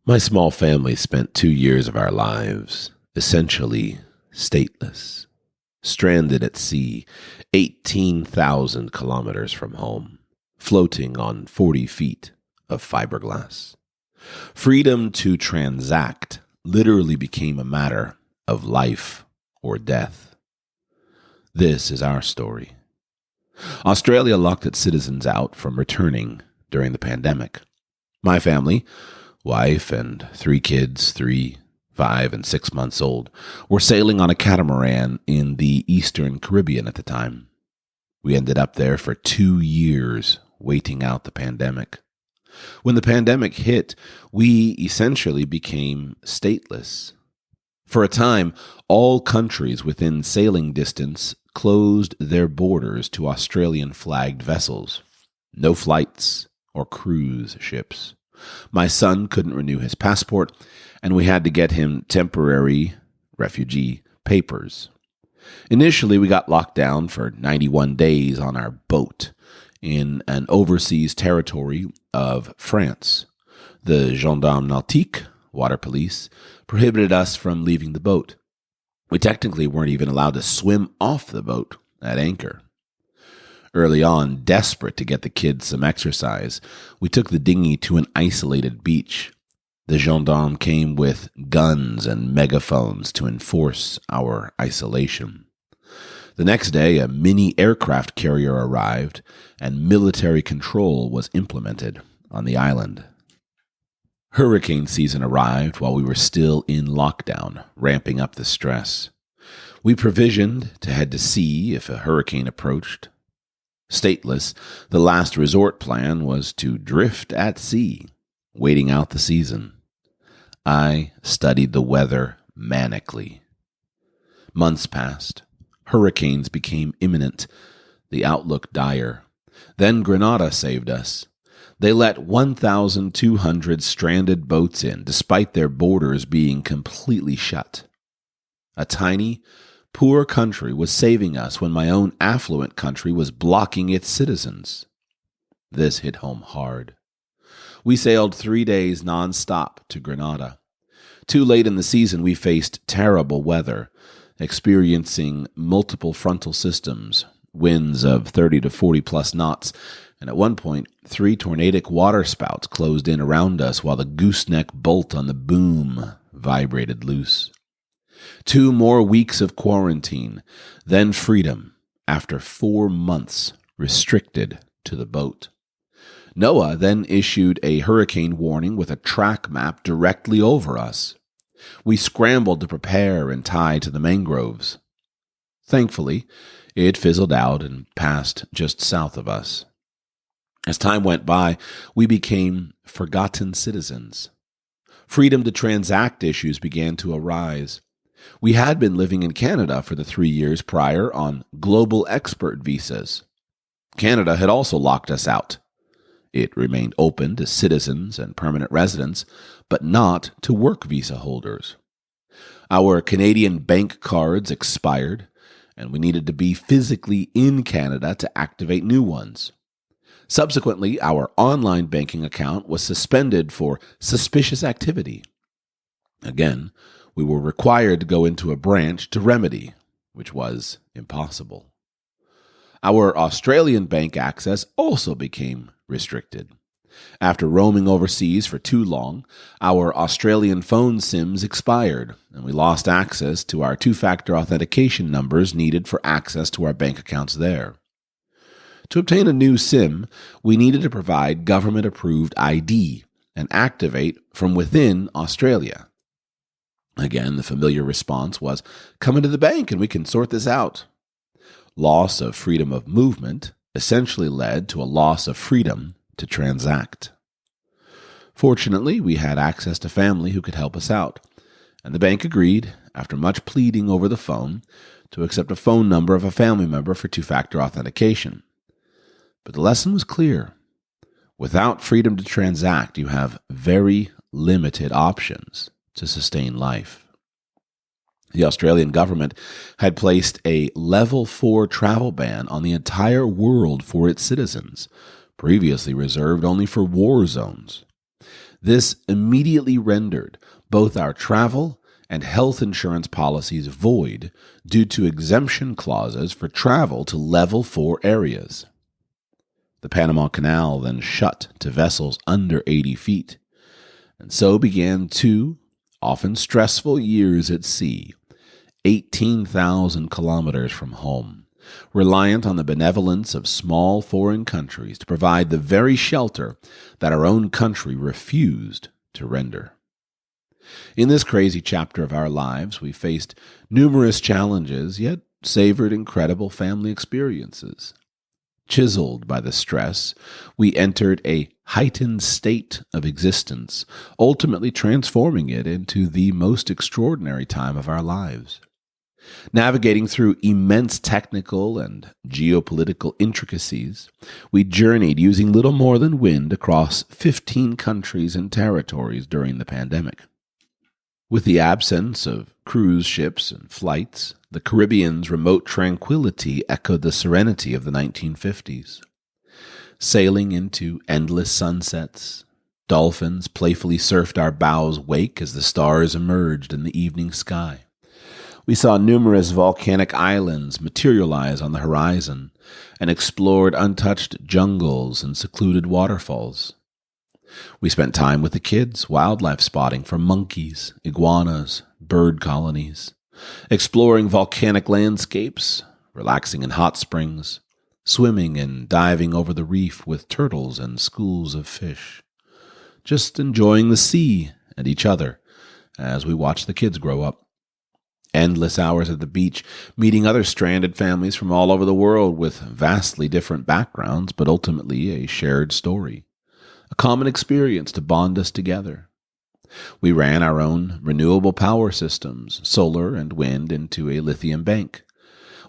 My small family spent 2 years of our lives essentially stateless, stranded at sea, 18,000 kilometers from home, floating on 40 feet of fiberglass. Freedom to transact literally became a matter of life or death. This is our story. Australia locked its citizens out from returning during the pandemic. My family, wife and 3 kids, 3, 5, and 6 months old, were sailing on a catamaran in the Eastern Caribbean at the time. We ended up there for 2 years, waiting out the pandemic. When the pandemic hit, we essentially became stateless. For a time, all countries within sailing distance closed their borders to Australian-flagged vessels. No flights or cruise ships. My son couldn't renew his passport, and we had to get him temporary refugee papers. Initially, we got locked down for 91 days on our boat in an overseas territory of France. The Gendarmes Nautiques, water police, prohibited us from leaving the boat. We technically weren't even allowed to swim off the boat at anchor. Early on, desperate to get the kids some exercise, we took the dinghy to an isolated beach. The gendarme came with guns and megaphones to enforce our isolation. The next day, a mini aircraft carrier arrived, and military control was implemented on the island. Hurricane season arrived while we were still in lockdown, ramping up the stress. We provisioned to head to sea if a hurricane approached. Stateless, the last resort plan was to drift at sea, waiting out the season. I studied the weather manically. Months passed. Hurricanes became imminent, the outlook dire. Then Grenada saved us. They let 1,200 stranded boats in, despite their borders being completely shut. A tiny, poor country was saving us when my own affluent country was blocking its citizens. This hit home hard. We sailed 3 days nonstop to Grenada. Too late in the season, we faced terrible weather, experiencing multiple frontal systems, winds of 30 to 40 plus knots, and at one point, 3 tornadic waterspouts closed in around us while the gooseneck bolt on the boom vibrated loose. 2 more weeks of quarantine, then freedom after 4 months restricted to the boat. NOAA then issued a hurricane warning with a track map directly over us. We scrambled to prepare and tie to the mangroves. Thankfully, it fizzled out and passed just south of us. As time went by, we became forgotten citizens. Freedom to transact issues began to arise. We had been living in Canada for the 3 years prior on global expert visas. Canada had also locked us out. It remained open to citizens and permanent residents, but not to work visa holders. Our Canadian bank cards expired, and we needed to be physically in Canada to activate new ones. Subsequently, our online banking account was suspended for suspicious activity. Again, we were required to go into a branch to remedy, which was impossible. Our Australian bank access also became restricted. After roaming overseas for too long, our Australian phone SIMs expired, and we lost access to our 2-factor authentication numbers needed for access to our bank accounts there. To obtain a new SIM, we needed to provide government-approved ID and activate from within Australia. Again, the familiar response was, "Come into the bank and we can sort this out." Loss of freedom of movement essentially led to a loss of freedom to transact. Fortunately, we had access to family who could help us out, and the bank agreed, after much pleading over the phone, to accept a phone number of a family member for 2-factor authentication. But the lesson was clear. Without freedom to transact, you have very limited options to sustain life. The Australian government had placed a Level 4 travel ban on the entire world for its citizens, previously reserved only for war zones. This immediately rendered both our travel and health insurance policies void due to exemption clauses for travel to level 4 areas. The Panama Canal then shut to vessels under 80 feet, and so began 2, often stressful years at sea, 18,000 kilometers from home, reliant on the benevolence of small foreign countries to provide the very shelter that our own country refused to render. In this crazy chapter of our lives, we faced numerous challenges, yet savored incredible family experiences. Chiseled by the stress, we entered a heightened state of existence, ultimately transforming it into the most extraordinary time of our lives. Navigating through immense technical and geopolitical intricacies, we journeyed using little more than wind across 15 countries and territories during the pandemic. With the absence of cruise ships and flights, the Caribbean's remote tranquility echoed the serenity of the 1950s. Sailing into endless sunsets, dolphins playfully surfed our bow's wake as the stars emerged in the evening sky. We saw numerous volcanic islands materialize on the horizon and explored untouched jungles and secluded waterfalls. We spent time with the kids, wildlife spotting for monkeys, iguanas, bird colonies, exploring volcanic landscapes, relaxing in hot springs, swimming and diving over the reef with turtles and schools of fish, just enjoying the sea and each other as we watched the kids grow up. Endless hours at the beach, meeting other stranded families from all over the world with vastly different backgrounds, but ultimately a shared story. A common experience to bond us together. We ran our own renewable power systems, solar and wind, into a lithium bank.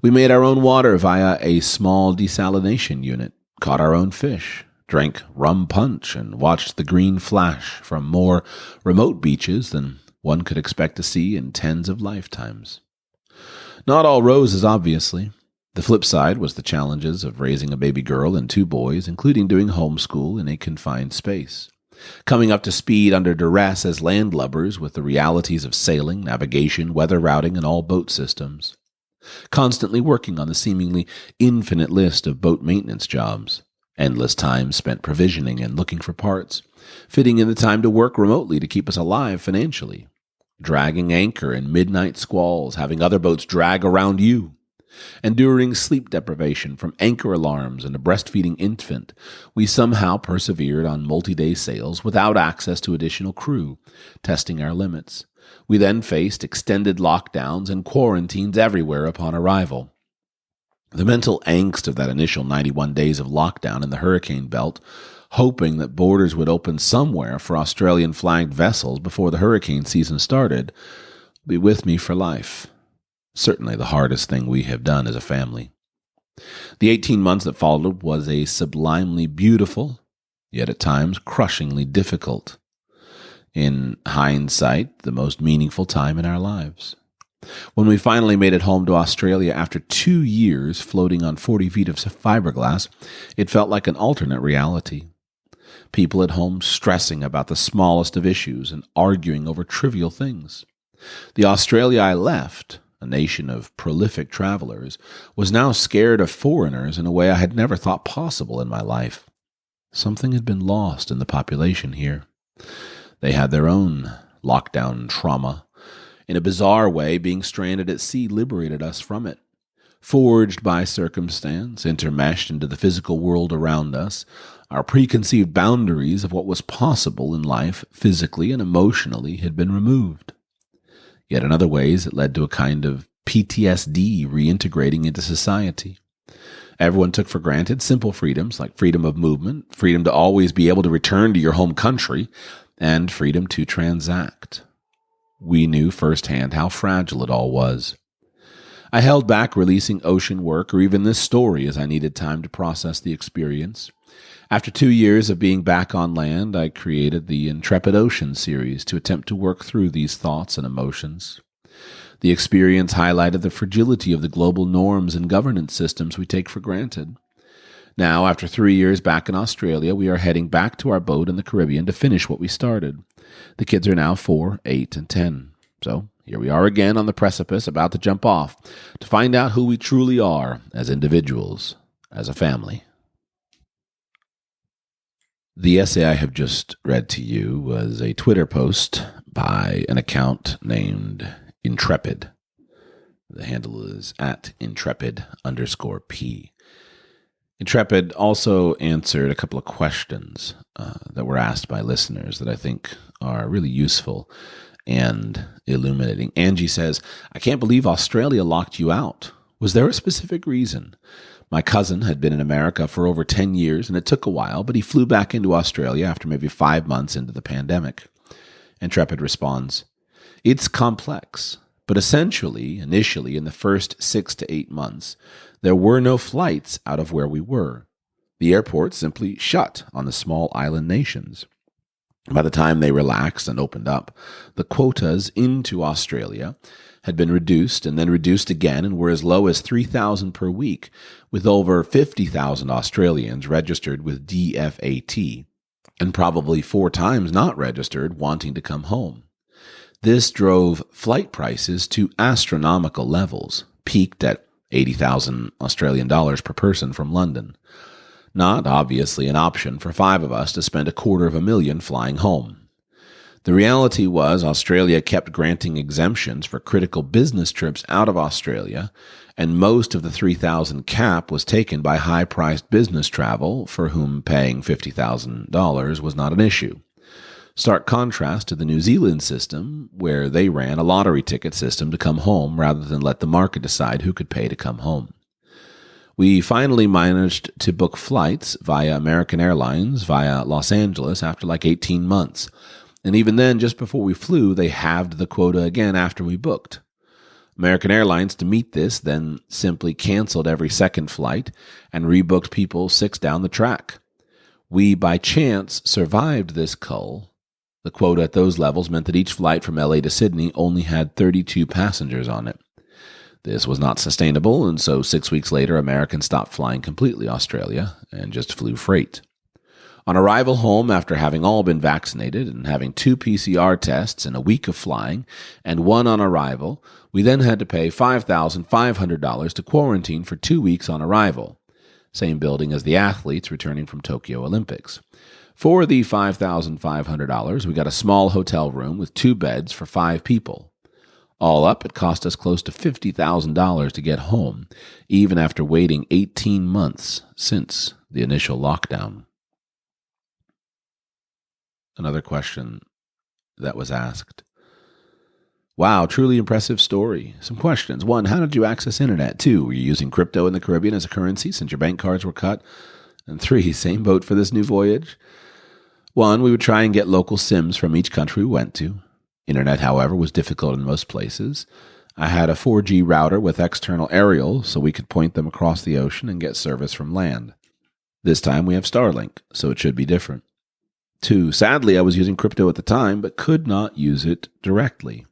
We made our own water via a small desalination unit, caught our own fish, drank rum punch, and watched the green flash from more remote beaches than one could expect to see in tens of lifetimes. Not all roses, obviously. The flip side was the challenges of raising a baby girl and 2 boys, including doing homeschool in a confined space. Coming up to speed under duress as landlubbers with the realities of sailing, navigation, weather routing, and all boat systems. Constantly working on the seemingly infinite list of boat maintenance jobs. Endless time spent provisioning and looking for parts. Fitting in the time to work remotely to keep us alive financially. Dragging anchor in midnight squalls, having other boats drag around you. Enduring sleep deprivation from anchor alarms and a breastfeeding infant, we somehow persevered on multi-day sails without access to additional crew, testing our limits. We then faced extended lockdowns and quarantines everywhere upon arrival. The mental angst of that initial 91 days of lockdown in the hurricane belt, hoping that borders would open somewhere for Australian-flagged vessels before the hurricane season started, will be with me for life. Certainly the hardest thing we have done as a family. The 18 months that followed was a sublimely beautiful, yet at times crushingly difficult. In hindsight, the most meaningful time in our lives. When we finally made it home to Australia after 2 years floating on 40 feet of fiberglass, it felt like an alternate reality. People at home stressing about the smallest of issues and arguing over trivial things. The Australia I left, a nation of prolific travelers, was now scared of foreigners in a way I had never thought possible in my life. Something had been lost in the population here. They had their own lockdown trauma. In a bizarre way, being stranded at sea liberated us from it. Forged by circumstance, intermeshed into the physical world around us, our preconceived boundaries of what was possible in life physically and emotionally had been removed. Yet in other ways, it led to a kind of PTSD reintegrating into society. Everyone took for granted simple freedoms like freedom of movement, freedom to always be able to return to your home country, and freedom to transact. We knew firsthand how fragile it all was. I held back releasing ocean work or even this story as I needed time to process the experience. After 2 years of being back on land, I created the Intrepid Ocean series to attempt to work through these thoughts and emotions. The experience highlighted the fragility of the global norms and governance systems we take for granted. Now, after 3 years back in Australia, we are heading back to our boat in the Caribbean to finish what we started. The kids are now 4, 8, and 10. So here we are again on the precipice, about to jump off, to find out who we truly are as individuals, as a family. The essay I have just read to you was a Twitter post by an account named Intrepid. The handle is @intrepid_P. Intrepid also answered a couple of questions that were asked by listeners that I think are really useful and illuminating. Angie says, I can't believe Australia locked you out. Was there a specific reason? My cousin had been in America for over 10 years, and it took a while, but he flew back into Australia after maybe 5 months into the pandemic. Intrepid responds, it's complex, but essentially, initially, in the first 6 to 8 months, there were no flights out of where we were. The airport simply shut on the small island nations. By the time they relaxed and opened up, the quotas into Australia had been reduced and then reduced again and were as low as 3,000 per week, with over 50,000 Australians registered with DFAT, and probably 4 times not registered wanting to come home. This drove flight prices to astronomical levels, peaked at 80,000 Australian dollars per person from London. Not, obviously, an option for 5 of us to spend $250,000 flying home. The reality was Australia kept granting exemptions for critical business trips out of Australia, and most of the 3,000 cap was taken by high-priced business travel for whom paying $50,000 was not an issue. Stark contrast to the New Zealand system, where they ran a lottery ticket system to come home rather than let the market decide who could pay to come home. We finally managed to book flights via American Airlines via Los Angeles after like 18 months. And even then, just before we flew, they halved the quota again after we booked. American Airlines, to meet this, then simply canceled every second flight and rebooked people 6 down the track. We, by chance, survived this cull. The quota at those levels meant that each flight from LA to Sydney only had 32 passengers on it. This was not sustainable, and so 6 weeks later, American stopped flying completely Australia and just flew freight. On arrival home, after having all been vaccinated and having 2 PCR tests and a week of flying, and 1 on arrival, we then had to pay $5,500 to quarantine for 2 weeks on arrival. Same building as the athletes returning from Tokyo Olympics. For the $5,500, we got a small hotel room with 2 beds for 5 people. All up, it cost us close to $50,000 to get home, even after waiting 18 months since the initial lockdown. Another question that was asked. Wow, truly impressive story. Some questions. 1, how did you access internet? 2, were you using crypto in the Caribbean as a currency since your bank cards were cut? And 3, same boat for this new voyage? 1, we would try and get local SIMs from each country we went to. Internet, however, was difficult in most places. I had a 4G router with external aerials so we could point them across the ocean and get service from land. This time we have Starlink, so it should be different. 2, sadly, I was using crypto at the time, but could not use it directly.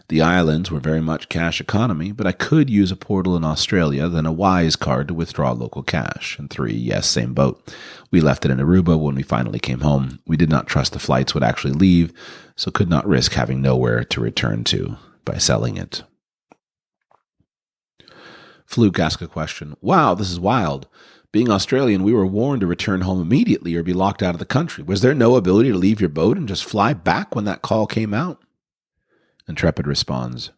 The islands were very much cash economy, but I could use a portal in Australia, then a Wise card to withdraw local cash. And 3, yes, same boat. We left it in Aruba when we finally came home. We did not trust the flights would actually leave, so could not risk having nowhere to return to by selling it. Fluke asked a question. Wow, this is wild. Being Australian, we were warned to return home immediately or be locked out of the country. Was there no ability to leave your boat and just fly back when that call came out? Intrepid responds,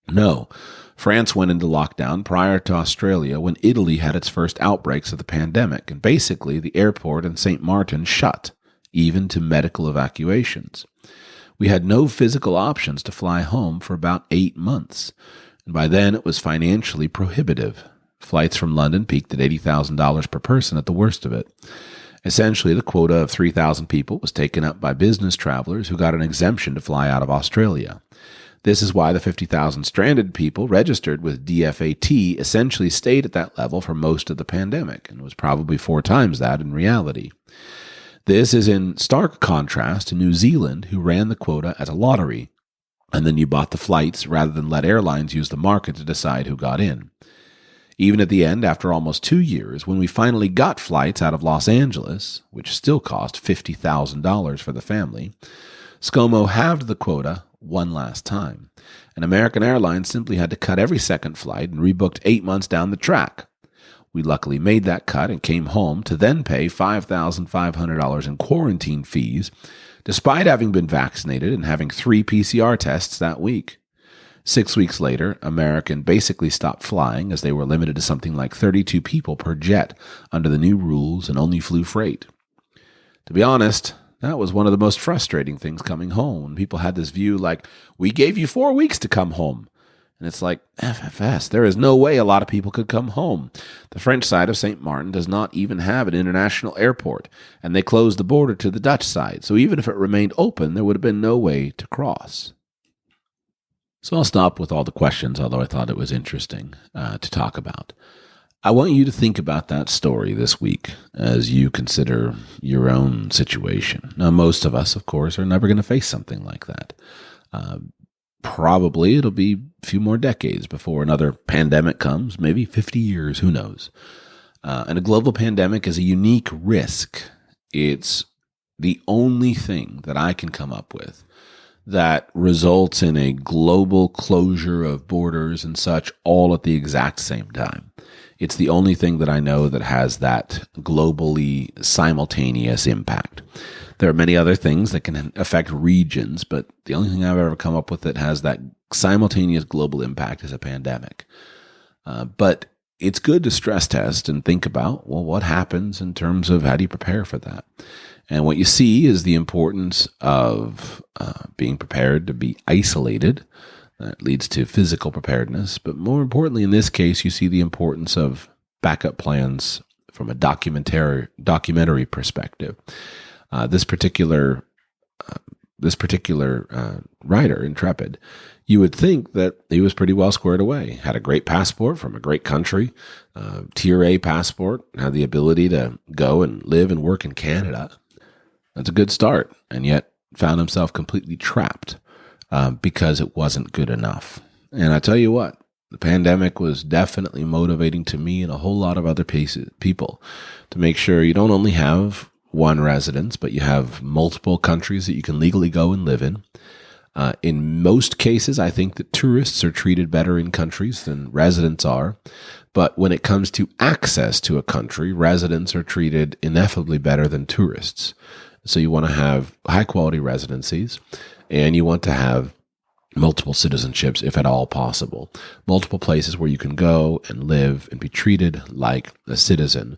no. France went into lockdown prior to Australia when Italy had its first outbreaks of the pandemic, and basically the airport in St. Martin shut, even to medical evacuations. We had no physical options to fly home for about 8 months, and by then it was financially prohibitive. Flights from London peaked at $80,000 per person at the worst of it. Essentially, the quota of 3,000 people was taken up by business travelers who got an exemption to fly out of Australia. This is why the 50,000 stranded people registered with DFAT essentially stayed at that level for most of the pandemic, and was probably 4 times that in reality. This is in stark contrast to New Zealand, who ran the quota as a lottery, and then you bought the flights rather than let airlines use the market to decide who got in. Even at the end, after almost 2 years, when we finally got flights out of Los Angeles, which still cost $50,000 for the family, ScoMo halved the quota one last time, and American Airlines simply had to cut every second flight and rebooked 8 months down the track. We luckily made that cut and came home to then pay $5,500 in quarantine fees, despite having been vaccinated and having 3 PCR tests that week. 6 weeks later, American basically stopped flying as they were limited to something like 32 people per jet under the new rules and only flew freight. To be honest, that was one of the most frustrating things coming home. When people had this view like, we gave you 4 weeks to come home. And it's like, FFS, there is no way a lot of people could come home. The French side of St. Martin does not even have an international airport, and they closed the border to the Dutch side. So even if it remained open, there would have been no way to cross. So I'll stop with all the questions, although I thought it was interesting to talk about. I want you to think about that story this week as you consider your own situation. Now, most of us, of course, are never going to face something like that. Probably it'll be a few more decades before another pandemic comes, maybe 50 years, who knows. And a global pandemic is a unique risk. It's the only thing that I can come up with that results in a global closure of borders and such all at the exact same time. It's the only thing that I know that has that globally simultaneous impact. There are many other things that can affect regions, but the only thing I've ever come up with that has that simultaneous global impact is a pandemic. But it's good to stress test and think about, well, what happens in terms of how do you prepare for that? And what you see is the importance of being prepared to be isolated. That leads to physical preparedness. But more importantly, in this case, you see the importance of backup plans from a documentary perspective. This particular writer, Intrepid, you would think that he was pretty well squared away. Had a great passport from a great country, Tier A passport, had the ability to go and live and work in Canada. That's a good start, and yet found himself completely trapped because it wasn't good enough. And I tell you what, the pandemic was definitely motivating to me and a whole lot of other people to make sure you don't only have one residence, but you have multiple countries that you can legally go and live in. In most cases, I think that tourists are treated better in countries than residents are. But when it comes to access to a country, residents are treated ineffably better than tourists. So you want to have high-quality residencies, and you want to have multiple citizenships, if at all possible. Multiple places where you can go and live and be treated like a citizen.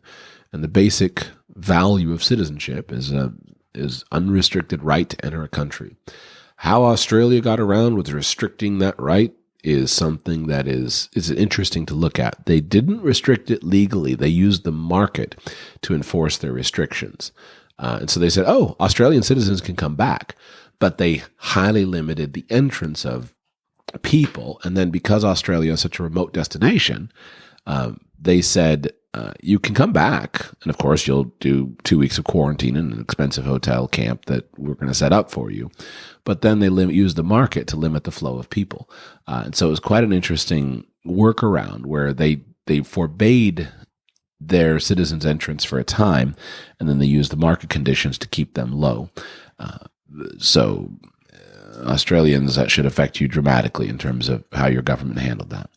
And the basic value of citizenship is unrestricted right to enter a country. How Australia got around with restricting that right is something that is interesting to look at. They didn't restrict it legally. They used the market to enforce their restrictions. And so they said, Australian citizens can come back. But they highly limited the entrance of people. And then because Australia is such a remote destination, they said, you can come back. And of course, you'll do 2 weeks of quarantine in an expensive hotel camp that we're going to set up for you. But then they use the market to limit the flow of people. And so it was quite an interesting workaround where they forbade their citizens' entrance for a time, and then they used the market conditions to keep them low. So Australians, that should affect you dramatically in terms of how your government handled that.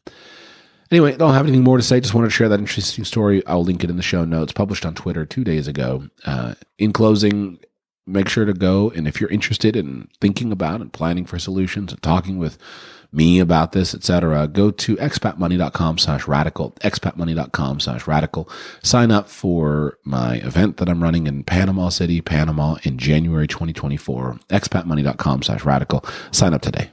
Anyway, I don't have anything more to say. Just wanted to share that interesting story. I'll link it in the show notes, published on Twitter 2 days ago. In closing, make sure to go, and if you're interested in thinking about and planning for solutions and talking with me about this, etc., go to expatmoney.com/radical, expatmoney.com/radical. Sign up for my event that I'm running in Panama City, Panama in January 2024, expatmoney.com/radical. Sign up today.